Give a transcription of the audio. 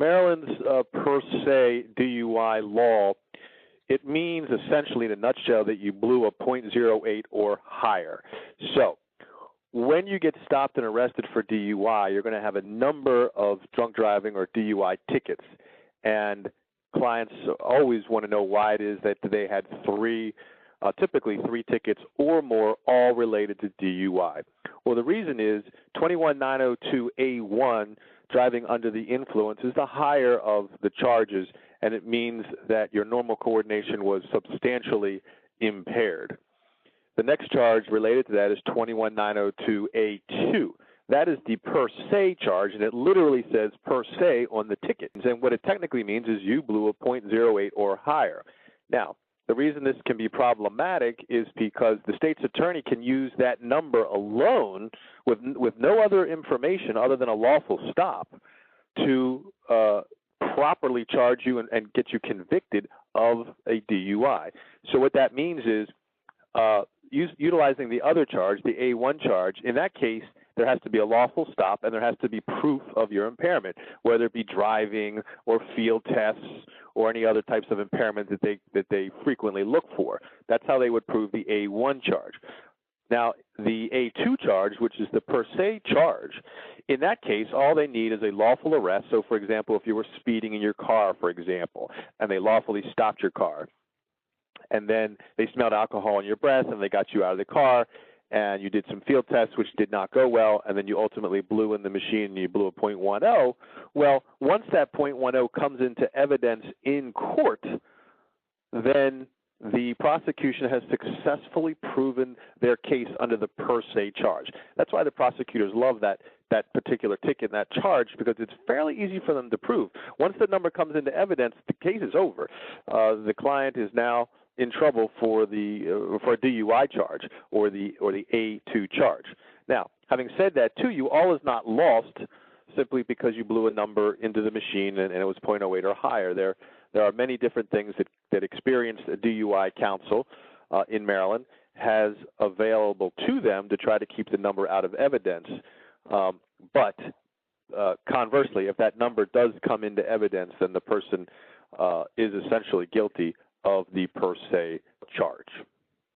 Maryland's per se DUI law, it means essentially in a nutshell that you blew a .08 or higher. So when you get stopped and arrested for DUI, you're going to have a number of drunk driving or DUI tickets. And clients always want to know why it is that they had typically three tickets or more, all related to DUI. Well, the reason is 21902A1, driving under the influence, is the higher of the charges, and it means that your normal coordination was substantially impaired. The next charge related to that is 21902A2. That is the per se charge, and it literally says per se on the ticket. And what it technically means is you blew a .08 or higher. Now, the reason this can be problematic is because the state's attorney can use that number alone with no other information other than a lawful stop to properly charge you and get you convicted of a DUI. So what that means is utilizing the other charge, the A1 charge, in that case, there has to be a lawful stop and there has to be proof of your impairment, whether it be driving or field tests or any other types of impairment that they frequently look for. That's how they would prove the A1 charge. Now, the A2 charge, which is the per se charge, in that case, all they need is a lawful arrest. So, for example, if you were speeding in your car, for example, and they lawfully stopped your car, and then they smelled alcohol in your breath and they got you out of the car, and you did some field tests which did not go well, and then you ultimately blew in the machine and you blew a .10, well, once that .10 comes into evidence in court, then the prosecution has successfully proven their case under the per se charge. That's why the prosecutors love that particular ticket, that charge, because it's fairly easy for them to prove. Once the number comes into evidence, the case is over. The client is now in trouble for a DUI charge or the A2 charge. Now, having said that to you, all is not lost simply because you blew a number into the machine and it was .08 or higher. There are many different things that experienced DUI counsel in Maryland has available to them to try to keep the number out of evidence. But conversely, if that number does come into evidence, then the person is essentially guilty of the per se charge.